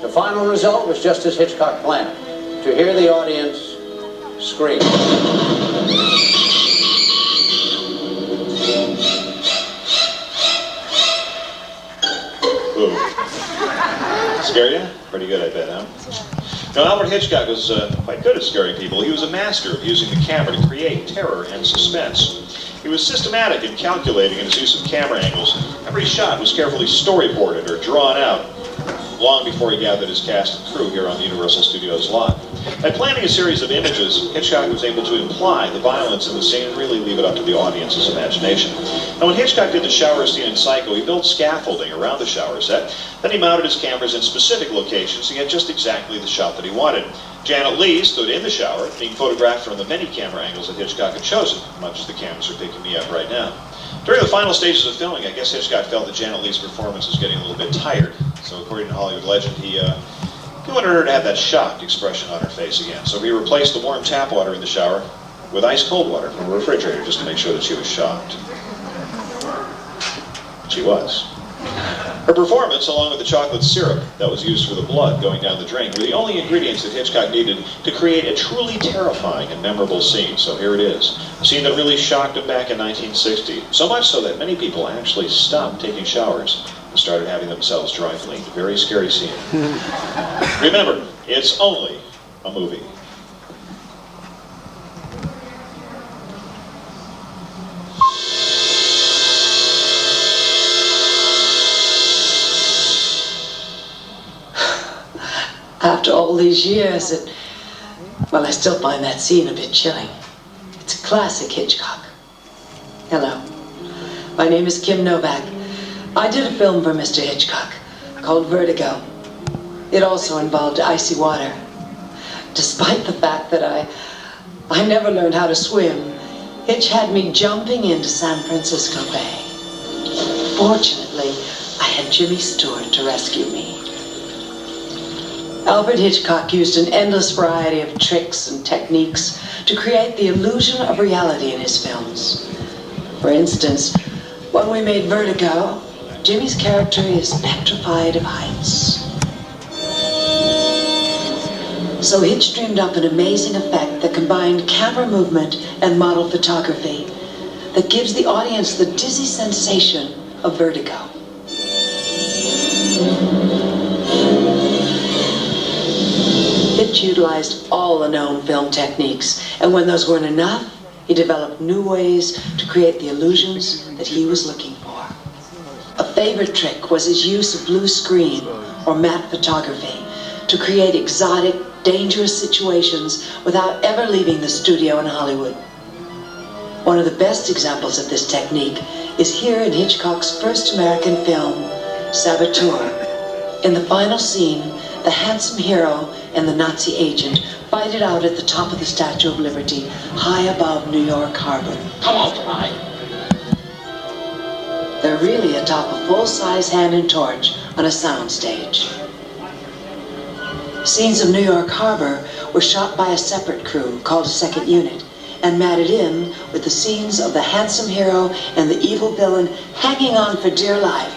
The final result was just as Hitchcock planned, to hear the audience scream. Ooh. Scare you? Pretty good, I bet, huh? Now, Alfred Hitchcock was quite good at scaring people. He was a master of using the camera to create terror and suspense. He was systematic in calculating in his use of camera angles. Every shot was carefully storyboarded or drawn out long before he gathered his cast and crew here on the Universal Studios lot. By planning a series of images, Hitchcock was able to imply the violence in the scene and really leave it up to the audience's imagination. Now, when Hitchcock did the shower scene in Psycho, he built scaffolding around the shower set. Then he mounted his cameras in specific locations to get just exactly the shot that he wanted. Janet Leigh stood in the shower, being photographed from the many camera angles that Hitchcock had chosen, much as the cameras are picking me up right now. During the final stages of filming, I guess Hitchcock felt that Janet Leigh's performance was getting a little bit tired. So according to Hollywood legend, he wanted her to have that shocked expression on her face again. So he replaced the warm tap water in the shower with ice cold water from a refrigerator just to make sure that she was shocked. She was. Her performance, along with the chocolate syrup that was used for the blood going down the drain, were the only ingredients that Hitchcock needed to create a truly terrifying and memorable scene. So here it is. A scene that really shocked him back in 1960. So much so that many people actually stopped taking showers and started having themselves dry cleaned. Very scary scene. Remember, it's only a movie. After all these years, well, I still find that scene a bit chilling. It's a classic Hitchcock. Hello, my name is Kim Novak. I did a film for Mr. Hitchcock called Vertigo. It also involved icy water. Despite the fact that I never learned how to swim, Hitch had me jumping into San Francisco Bay. Fortunately, I had Jimmy Stewart to rescue me. Alfred Hitchcock used an endless variety of tricks and techniques to create the illusion of reality in his films. For instance, when we made Vertigo, Jimmy's character is petrified of heights. So Hitch dreamed up an amazing effect that combined camera movement and model photography that gives the audience the dizzy sensation of vertigo. Hitch utilized all the known film techniques, and when those weren't enough, he developed new ways to create the illusions that he was looking for. A favorite trick was his use of blue screen or matte photography to create exotic, dangerous situations without ever leaving the studio in Hollywood. One of the best examples of this technique is here in Hitchcock's first American film, Saboteur. In the final scene, the handsome hero and the Nazi agent fight it out at the top of the Statue of Liberty, high above New York Harbor. Come on tonight. They're really atop a full-size hand and torch on a soundstage. Scenes of New York Harbor were shot by a separate crew called a second unit and matted in with the scenes of the handsome hero and the evil villain hanging on for dear life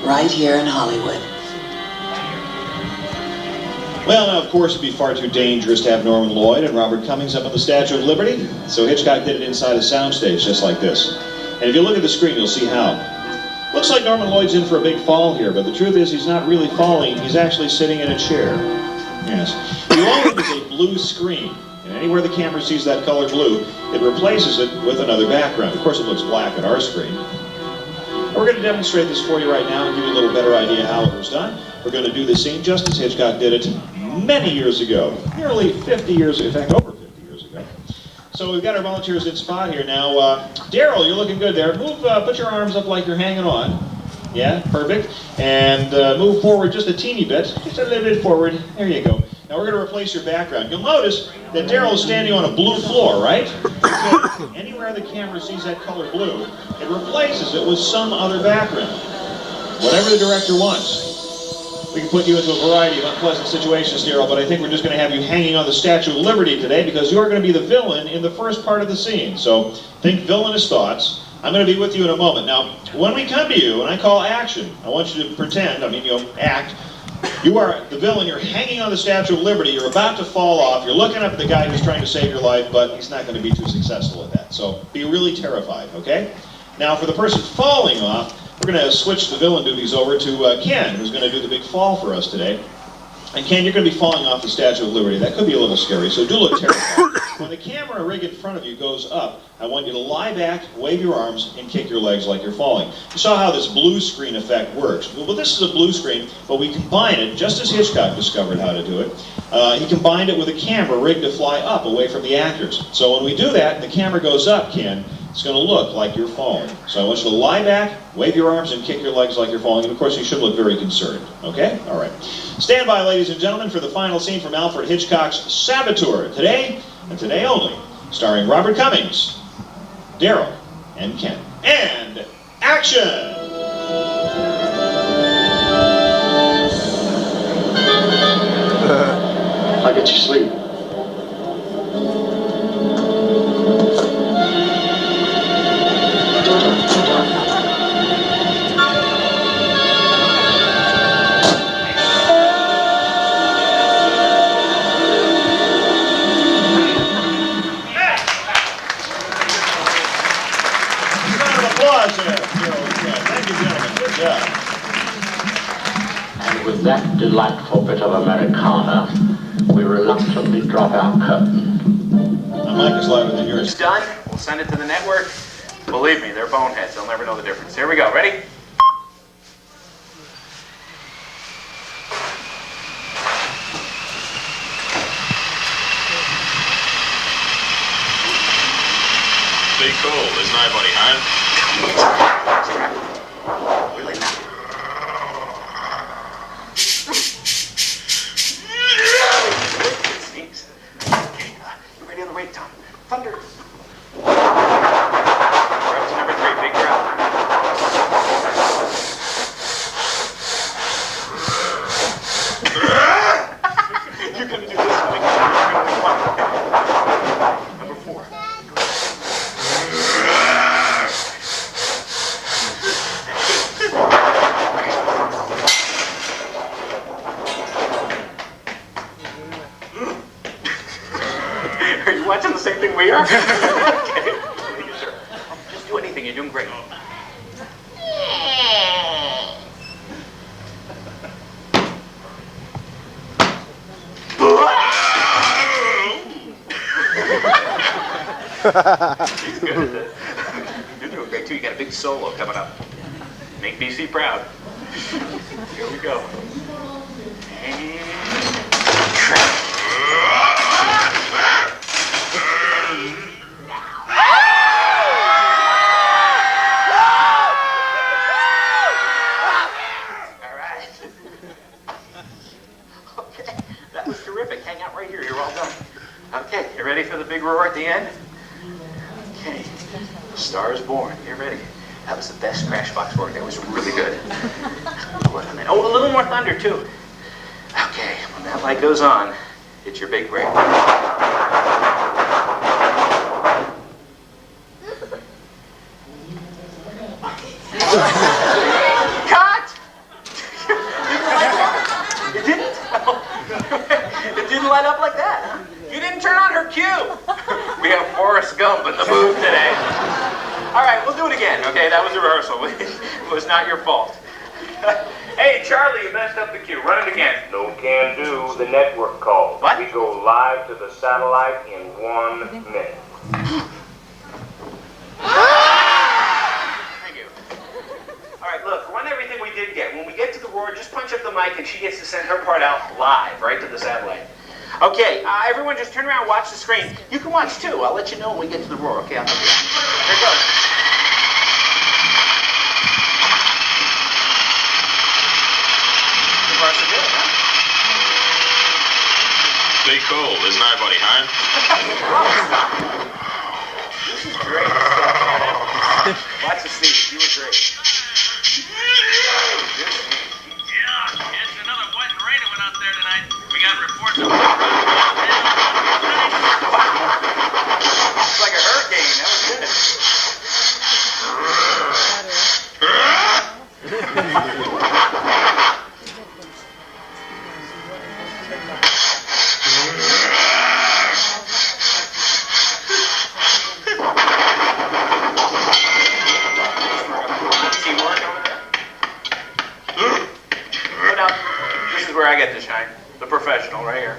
right here in Hollywood. Well, now, of course, it'd be far too dangerous to have Norman Lloyd and Robert Cummings up on the Statue of Liberty, so Hitchcock did it inside a soundstage just like this. And if you look at the screen, you'll see how. Looks like Norman Lloyd's in for a big fall here, but the truth is he's not really falling, he's actually sitting in a chair. Yes. The old is a blue screen, and anywhere the camera sees that color blue, it replaces it with another background. Of course, it looks black on our screen. We're going to demonstrate this for you right now and give you a little better idea how it was done. We're going to do the scene just as Hitchcock did it many years ago, nearly 50 years, in fact, over 50 years ago. So we've got our volunteers in spot here now. Daryl, you're looking good there. Move, put your arms up like you're hanging on. Yeah, perfect. And move forward just a teeny bit, just a little bit forward. There you go. Now we're going to replace your background. You'll notice that Daryl is standing on a blue floor, right? So anywhere the camera sees that color blue, it replaces it with some other background. Whatever the director wants. We can put you into a variety of unpleasant situations, Daryl, but I think we're just going to have you hanging on the Statue of Liberty today because you're going to be the villain in the first part of the scene. So think villainous thoughts. I'm going to be with you in a moment. Now, when we come to you and I call action, I want you to pretend, act. You are the villain, you're hanging on the Statue of Liberty, you're about to fall off, you're looking up at the guy who's trying to save your life, but he's not going to be too successful at that. So be really terrified, okay? Now, for the person falling off, we're going to switch the villain duties over to Ken, who's going to do the big fall for us today. And Ken, you're going to be falling off the Statue of Liberty. That could be a little scary, so do look terrified. When the camera rig in front of you goes up, I want you to lie back, wave your arms, and kick your legs like you're falling. You saw how this blue screen effect works. Well, this is a blue screen, but we combine it, just as Hitchcock discovered how to do it. He combined it with a camera rigged to fly up away from the actors. So when we do that, and the camera goes up, Ken, it's going to look like you're falling. So I want you to lie back, wave your arms, and kick your legs like you're falling. And of course, you should look very concerned. Okay? All right. Stand by, ladies and gentlemen, for the final scene from Alfred Hitchcock's Saboteur. Today, and today only, starring Robert Cummings, Daryl, and Ken. And action! I'll get you sleep. And with that delightful bit of Americana, we reluctantly drop our curtain. My mic is louder than yours. It's done. We'll send it to the network. Believe me, they're boneheads. They'll never know the difference. Here we go. Ready? Pretty cool, isn't it, buddy, huh? Really now. Sneaks. Okay, you ready on the rate, Tom? Thunder. We're up to number 3, big crowd. You're gonna do this one. Number 4. Are you watching the same thing we are? Okay. Sure. Just do anything. You're doing great. He's good at this. You're doing great too. You got a big solo coming up. Make BC proud. Here we go. And big roar at the end? Okay. Star is born. Get ready. That was the best Crashbox work. That was really good. Oh, a little more thunder, too. Okay, when that light goes on, it's your big break. Cut! It didn't? It didn't light up like that, huh? You didn't turn on her cue. We have Forrest Gump in the booth today. All right, we'll do it again, okay? That was a rehearsal. It was not your fault. Hey, Charlie, you messed up the cue. Run it again. No can do. The network called. What? We go live to the satellite in 1 minute. Thank you. All right, look, run everything we did get. When we get to the roar, just punch up the mic and she gets to send her part out live, right to the satellite. Okay, everyone just turn around and watch the screen. You can watch too. I'll let you know when we get to the roar, okay? I'll help you. Here it goes. Stay cool. Isn't everybody high? This is great stuff. Watch the Steve. You were great. Yeah, it's another wet and rainy one out there tonight. We got reports of It's like a hurricane. That was good. Where I get to shine. The professional right here.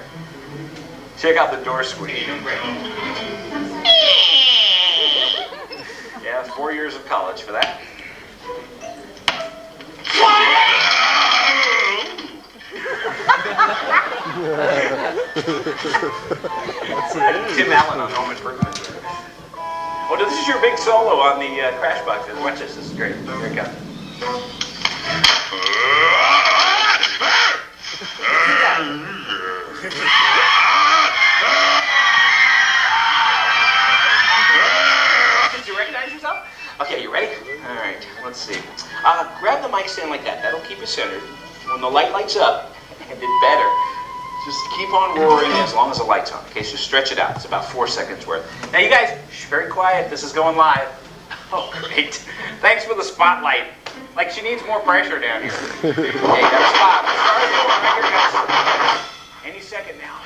Check out the door squeeze. Yeah, 4 years of college for that. Tim Allen on Home Improvement. Oh, this is your big solo on the Crashbox. Watch this. This is great. Here it comes. Did you recognize yourself? Okay, you ready? All right, let's see. Grab the mic stand like that. That'll keep you centered. When the light lights up, and it better, just keep on roaring as long as the light's on. Okay, so stretch it out. It's about 4 seconds worth. Now, you guys, shh, very quiet. This is going live. Oh, great. Thanks for the spotlight. Like she needs more pressure down here. Okay, got a spot. Start going. Right here, guys. Any second now.